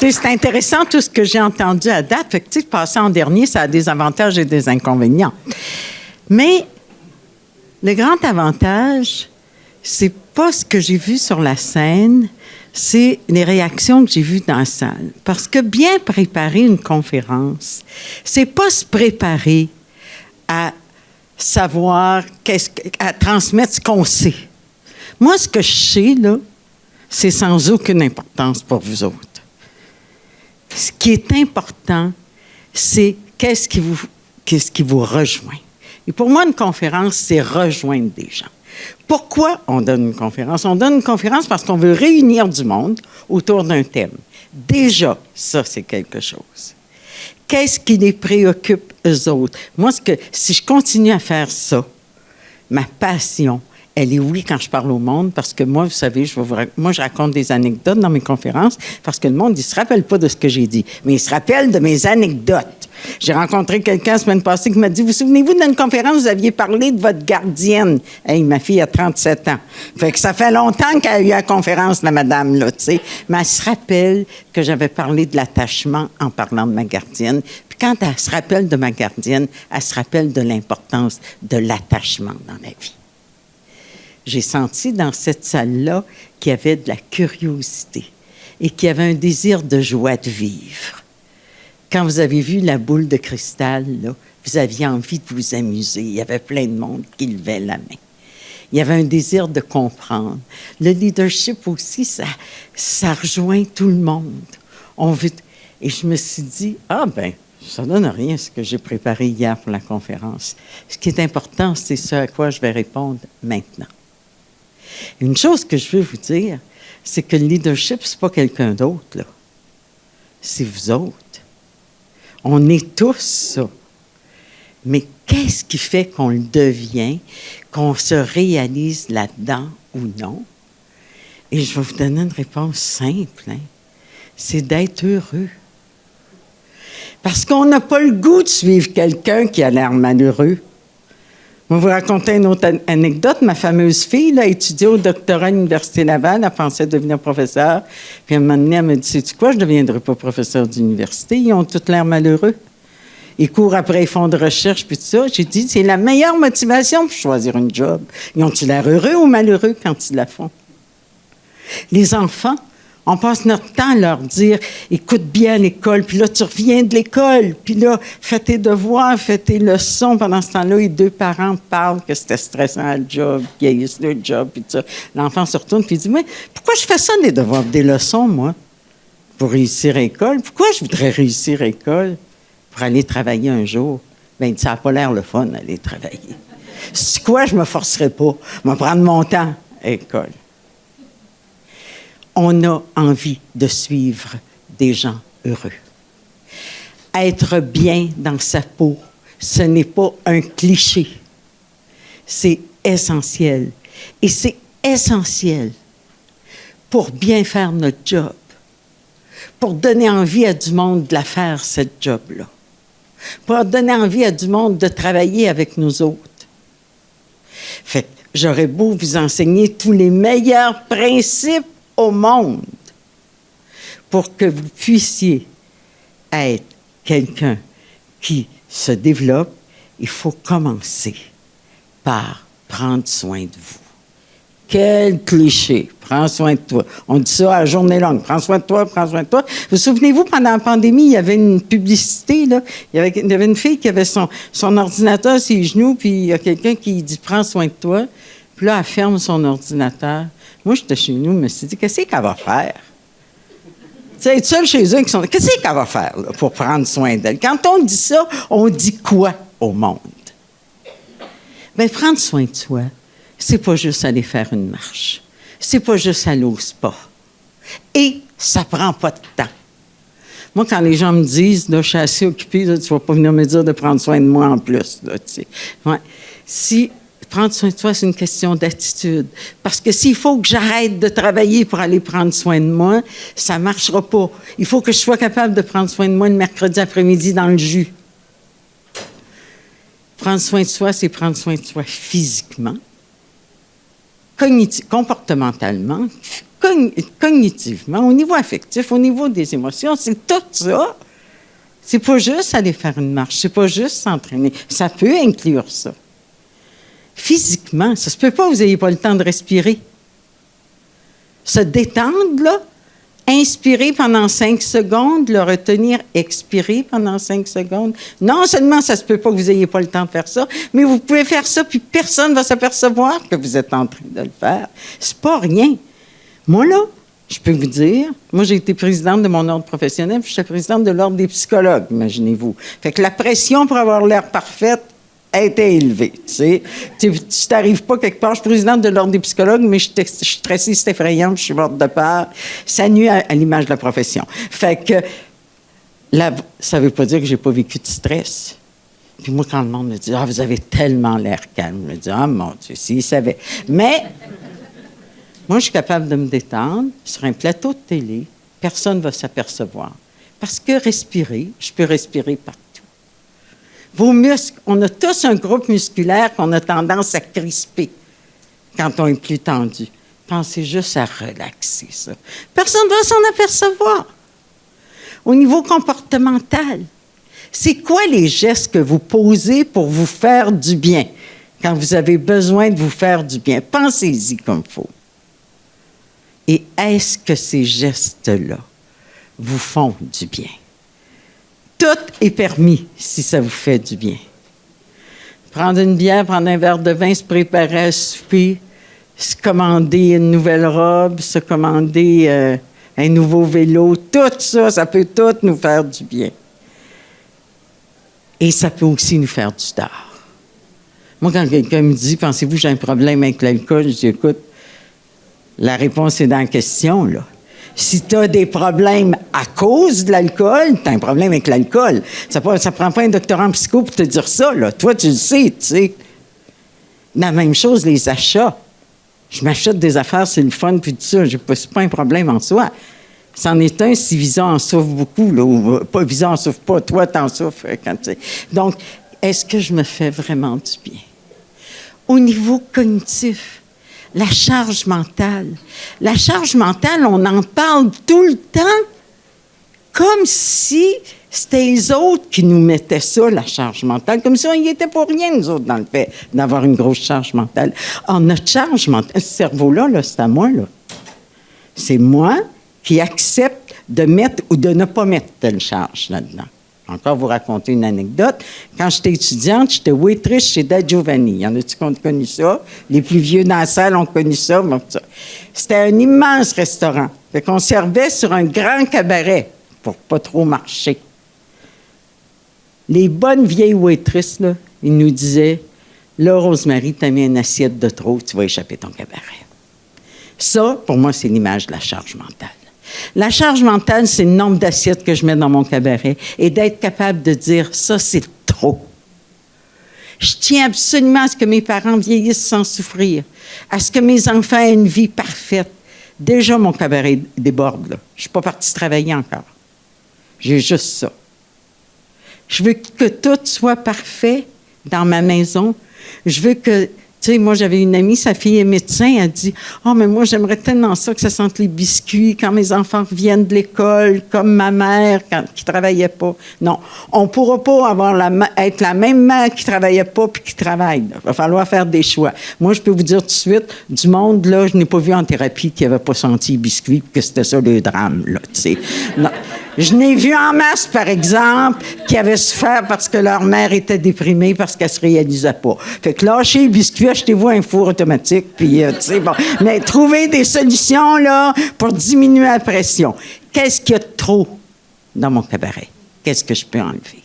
C'est intéressant tout ce que j'ai entendu à date. Fait que, tu sais, passer en dernier, ça a des avantages et des inconvénients. Mais le grand avantage, c'est pas ce que j'ai vu sur la scène, c'est les réactions que j'ai vues dans la salle. Parce que bien préparer une conférence, c'est pas se préparer à savoir, à transmettre ce qu'on sait. Moi, ce que je sais, là, c'est sans aucune importance pour vous autres. Ce qui est important, c'est qu'est-ce qui vous rejoint. Et pour moi, une conférence, c'est rejoindre des gens. Pourquoi on donne une conférence? On donne une conférence parce qu'on veut réunir du monde autour d'un thème. Déjà, ça, c'est quelque chose. Qu'est-ce qui les préoccupe, eux autres? Moi, si je continue à faire ça, ma passion, elle est oui quand je parle au monde, parce que moi, vous savez, moi, je raconte des anecdotes dans mes conférences, parce que le monde, il ne se rappelle pas de ce que j'ai dit, mais il se rappelle de mes anecdotes. J'ai rencontré quelqu'un la semaine passée qui m'a dit, vous souvenez-vous d'une conférence, vous aviez parlé de votre gardienne. Hey, ma fille a 37 ans. Fait que ça fait longtemps qu'elle a eu la conférence, la madame, là, tu sais. Mais elle se rappelle que j'avais parlé de l'attachement en parlant de ma gardienne. Puis quand elle se rappelle de ma gardienne, elle se rappelle de l'importance de l'attachement dans la vie. J'ai senti dans cette salle-là qu'il y avait de la curiosité et qu'il y avait un désir de joie de vivre. Quand vous avez vu la boule de cristal, là, vous aviez envie de vous amuser. Il y avait plein de monde qui levait la main. Il y avait un désir de comprendre. Le leadership aussi, ça rejoint tout le monde. Et je me suis dit, ça donne rien ce que j'ai préparé hier pour la conférence. Ce qui est important, c'est ce à quoi je vais répondre maintenant. Une chose que je veux vous dire, c'est que le leadership, c'est pas quelqu'un d'autre, là. C'est vous autres. On est tous ça. Mais qu'est-ce qui fait qu'on le devient, qu'on se réalise là-dedans ou non? Et je vais vous donner une réponse simple, hein? C'est d'être heureux. Parce qu'on n'a pas le goût de suivre quelqu'un qui a l'air malheureux. Je vais vous raconter une autre anecdote. Ma fameuse fille là, a étudié au doctorat à l'Université Laval. Elle pensait devenir professeure. Puis à un moment donné, elle me dit, sais-tu quoi, je ne deviendrai pas professeur d'université. Ils ont tous l'air malheureux. Ils courent après les fonds de recherche, puis tout ça. J'ai dit, c'est la meilleure motivation pour choisir un job. Ils ont-ils l'air heureux ou malheureux quand ils la font? Les enfants, on passe notre temps à leur dire, écoute bien l'école, puis là, tu reviens de l'école, puis là, fais tes devoirs, fais tes leçons. Pendant ce temps-là, les deux parents parlent que c'était stressant le job, qu'ils haïssent le job, puis tout ça. L'enfant se retourne, puis il dit, mais pourquoi je fais ça, des devoirs, des leçons, moi, pour réussir à l'école? Pourquoi je voudrais réussir à l'école pour aller travailler un jour? Bien, ça n'a pas l'air le fun, aller travailler. C'est quoi, je me forcerai pas. Je vais prendre mon temps à l'école. On a envie de suivre des gens heureux. Être bien dans sa peau, ce n'est pas un cliché. C'est essentiel. Et c'est essentiel pour bien faire notre job, pour donner envie à du monde de la faire, cette job-là, pour donner envie à du monde de travailler avec nous autres. Fait que j'aurais beau vous enseigner tous les meilleurs principes au monde pour que vous puissiez être quelqu'un qui se développe, il faut commencer par prendre soin de vous. Quel cliché! Prends soin de toi. On dit ça à la journée longue. Prends soin de toi, prends soin de toi. Vous souvenez-vous, pendant la pandémie, il y avait une publicité, là. Il y avait une fille qui avait son ordinateur sur les genoux, puis il y a quelqu'un qui dit « Prends soin de toi ». Puis là, elle ferme son ordinateur. Moi, j'étais chez nous, je me suis dit, qu'est-ce qu'elle va faire? Tu sais, être seule chez eux, qu'est-ce qu'elle va faire là, pour prendre soin d'elle? Quand on dit ça, on dit quoi au monde? Bien, prendre soin de soi, c'est pas juste aller faire une marche. C'est pas juste aller au spa. Et ça prend pas de temps. Moi, quand les gens me disent, là, je suis assez occupée, là, tu vas pas venir me dire de prendre soin de moi en plus. Là, tu sais. Ouais. Prendre soin de soi, c'est une question d'attitude. Parce que s'il faut que j'arrête de travailler pour aller prendre soin de moi, ça ne marchera pas. Il faut que je sois capable de prendre soin de moi le mercredi après-midi dans le jus. Prendre soin de soi, c'est prendre soin de soi physiquement, comportementalement, cognitivement, au niveau affectif, au niveau des émotions, c'est tout ça. C'est pas juste aller faire une marche, c'est pas juste s'entraîner. Ça peut inclure ça. Physiquement, ça se peut pas que vous n'ayez pas le temps de respirer. Se détendre, là, inspirer pendant 5 secondes, le retenir, expirer pendant 5 secondes. Non seulement ça se peut pas que vous n'ayez pas le temps de faire ça, mais vous pouvez faire ça, puis personne ne va s'apercevoir que vous êtes en train de le faire. C'est pas rien. Moi, là, je peux vous dire, moi, j'ai été présidente de mon ordre professionnel, puis j'étais présidente de l'ordre des psychologues, imaginez-vous. Fait que la pression pour avoir l'air parfaite était élevée, tu sais. Tu t'arrives pas quelque part, je suis présidente de l'ordre des psychologues, mais je suis stressée, c'est effrayant, je suis morte de peur. Ça nuit à l'image de la profession. Fait que, ça veut pas dire que j'ai pas vécu de stress. Puis moi, quand le monde me dit « Ah, vous avez tellement l'air calme », je me dis « Ah, mon Dieu, s'ils savaient. » Mais moi, je suis capable de me détendre sur un plateau de télé. Personne ne va s'apercevoir. Parce que respirer, je peux respirer partout. Vos muscles, on a tous un groupe musculaire qu'on a tendance à crisper quand on est plus tendu. Pensez juste à relaxer ça. Personne ne va s'en apercevoir. Au niveau comportemental, c'est quoi les gestes que vous posez pour vous faire du bien quand vous avez besoin de vous faire du bien? Pensez-y comme il faut. Et est-ce que ces gestes-là vous font du bien? Tout est permis si ça vous fait du bien. Prendre une bière, prendre un verre de vin, se préparer à souper, se commander une nouvelle robe, se commander un nouveau vélo, tout ça, ça peut tout nous faire du bien. Et ça peut aussi nous faire du tort. Moi, quand quelqu'un me dit « Pensez-vous que j'ai un problème avec l'alcool? » je dis « Écoute, la réponse est dans la question, là. Si tu as des problèmes à cause de l'alcool, tu as un problème avec l'alcool. Ça ne prend pas un doctorat en psycho pour te dire ça, là. Toi, tu le sais, tu sais. La même chose, les achats. Je m'achète des affaires, c'est le fun, puis tout ça. C'est pas un problème en soi. C'en est un si Visa en souffre beaucoup, là. Ou pas Visa en souffre pas, toi, t'en souffres. Donc, est-ce que je me fais vraiment du bien? Au niveau cognitif, la charge mentale. La charge mentale, on en parle tout le temps comme si c'était les autres qui nous mettaient ça, la charge mentale, comme si on n'y était pour rien, nous autres, dans le fait d'avoir une grosse charge mentale. Alors, notre charge mentale, ce cerveau-là, là, c'est à moi, là. C'est moi qui accepte de mettre ou de ne pas mettre telle charge là-dedans. Encore vous raconter une anecdote. Quand j'étais étudiante, j'étais waitress chez Da Giovanni. Y en a-tu qui ont connu ça? Les plus vieux dans la salle ont connu ça. C'était un immense restaurant. Fait qu'on servait sur un grand cabaret pour pas trop marcher. Les bonnes vieilles waitresses, là, ils nous disaient « Là, Rosemary, t'as mis une assiette de trop, tu vas échapper ton cabaret. » Ça, pour moi, c'est l'image de la charge mentale. La charge mentale, c'est le nombre d'assiettes que je mets dans mon cabaret et d'être capable de dire « ça, c'est trop ». Je tiens absolument à ce que mes parents vieillissent sans souffrir, à ce que mes enfants aient une vie parfaite. Déjà, mon cabaret déborde, là. Je ne suis pas partie travailler encore. J'ai juste ça. Je veux que tout soit parfait dans ma maison. Je veux que... Tu sais, moi, j'avais une amie, sa fille est médecin, elle dit « Oh, mais moi, j'aimerais tellement ça que ça sente les biscuits quand mes enfants reviennent de l'école, comme ma mère qui ne travaillait pas. » Non, on ne pourra pas être la même mère qui ne travaillait pas puis qui travaille. Il va falloir faire des choix. Moi, je peux vous dire tout de suite, du monde, là, je n'ai pas vu en thérapie qui n'avait pas senti les biscuits que c'était ça le drame, là, tu sais. Non. Je n'ai vu en masse, par exemple, qui avaient souffert parce que leur mère était déprimée parce qu'elle ne se réalisait pas. Fait que lâchez les biscuits, achetez-vous un four automatique, puis, tu sais, bon. Mais trouvez des solutions, là, pour diminuer la pression. Qu'est-ce qu'il y a de trop dans mon cabaret? Qu'est-ce que je peux enlever?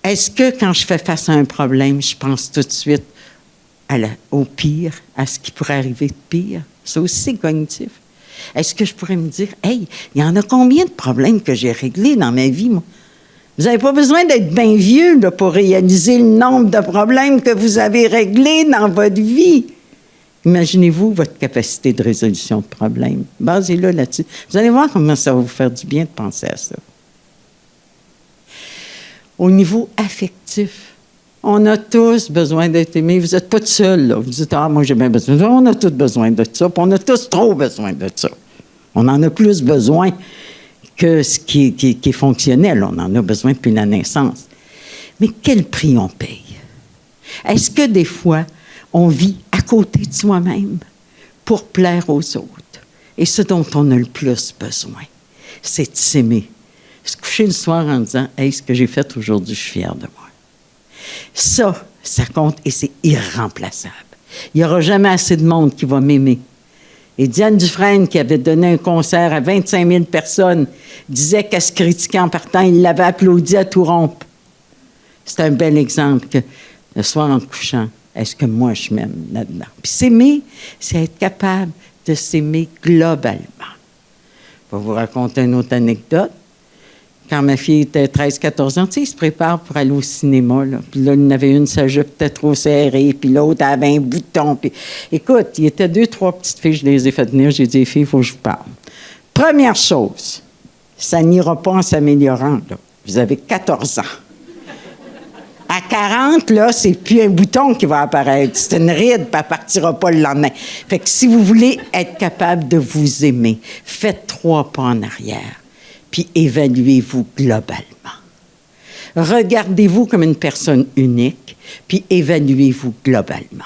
Est-ce que quand je fais face à un problème, je pense tout de suite au pire, à ce qui pourrait arriver de pire? Ça aussi, c'est cognitif. Est-ce que je pourrais me dire, « Hey, il y en a combien de problèmes que j'ai réglés dans ma vie, moi? » Vous n'avez pas besoin d'être bien vieux là, pour réaliser le nombre de problèmes que vous avez réglés dans votre vie. Imaginez-vous votre capacité de résolution de problèmes. Basez-le là-dessus. Vous allez voir comment ça va vous faire du bien de penser à ça. Au niveau affectif, On a tous besoin d'être aimés. Vous n'êtes pas tout seul, là. Vous dites, ah, moi, j'ai bien besoin de ça. On a tous besoin de ça. Puis on a tous trop besoin de ça. On en a plus besoin que ce qui est fonctionnel. On en a besoin depuis la naissance. Mais quel prix on paye? Est-ce que des fois, on vit à côté de soi-même pour plaire aux autres? Et ce dont on a le plus besoin, c'est de s'aimer. Se coucher le soir en disant, « Hey, ce que j'ai fait aujourd'hui, je suis fier de moi. » Ça compte et c'est irremplaçable. Il n'y aura jamais assez de monde qui va m'aimer. Et Diane Dufresne, qui avait donné un concert à 25 000 personnes, disait qu'à se critiquer en partant, il l'avait applaudi à tout rompre. C'est un bel exemple que le soir en couchant, est-ce que moi je m'aime là-dedans? Puis s'aimer, c'est être capable de s'aimer globalement. Je vais vous raconter une autre anecdote. Quand ma fille était 13-14 ans, tu sais, ils se préparent pour aller au cinéma. Là. Puis là, il y en avait une, sa jupe était trop serrée, puis l'autre avait un bouton. Puis, écoute, il y était 2-3 petites filles, je les ai fait venir, j'ai dit, les filles, il faut que je vous parle. Première chose, ça n'ira pas en s'améliorant. Là. Vous avez 14 ans. À 40, là, c'est plus un bouton qui va apparaître. C'est une ride, puis elle ne partira pas le lendemain. Fait que si vous voulez être capable de vous aimer, faites 3 pas en arrière, puis évaluez-vous globalement. Regardez-vous comme une personne unique, puis évaluez-vous globalement.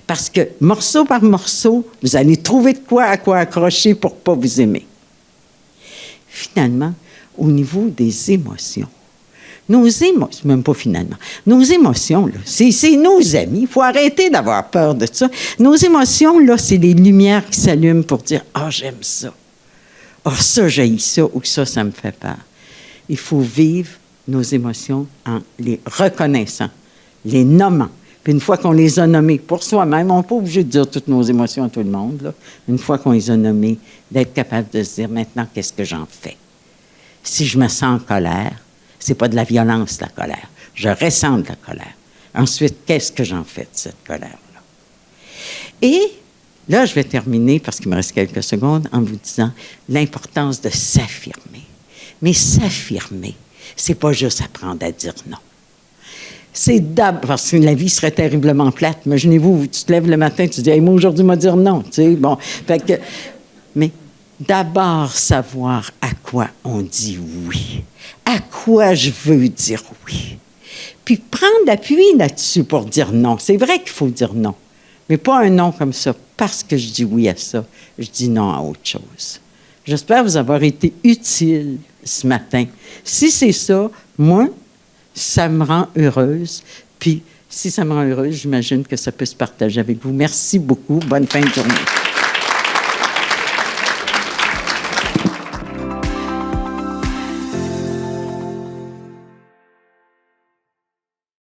Parce que, morceau par morceau, vous allez trouver de quoi à quoi accrocher pour ne pas vous aimer. Finalement, au niveau des émotions, nos émotions, même pas finalement, nos émotions, là, c'est nos amis. Il faut arrêter d'avoir peur de ça. Nos émotions, là, c'est les lumières qui s'allument pour dire « Ah, j'aime ça. Ah, ça, j'haïs ça. » ou « ça me fait peur. » Il faut vivre nos émotions en les reconnaissant, les nommant. Puis une fois qu'on les a nommées pour soi-même, on n'est pas obligé de dire toutes nos émotions à tout le monde, là. Une fois qu'on les a nommées, d'être capable de se dire « Maintenant, qu'est-ce que j'en fais? » Si je me sens en colère, c'est pas de la violence, la colère. Je ressens de la colère. Ensuite, qu'est-ce que j'en fais de cette colère-là? Et là, je vais terminer, parce qu'il me reste quelques secondes, en vous disant l'importance de s'affirmer. Mais s'affirmer, c'est pas juste apprendre à dire non. C'est d'abord, parce que la vie serait terriblement plate. Imaginez-vous, tu te lèves le matin, tu dis, hey, moi, aujourd'hui, je vais dire non. Tu sais, bon, fait que, mais d'abord, savoir à quoi on dit oui. À quoi je veux dire oui. Puis prendre appui là-dessus pour dire non. C'est vrai qu'il faut dire non, mais pas un non comme ça. Parce que je dis oui à ça, je dis non à autre chose. J'espère vous avoir été utile ce matin. Si c'est ça, moi, ça me rend heureuse. Puis, si ça me rend heureuse, j'imagine que ça peut se partager avec vous. Merci beaucoup. Bonne fin de journée.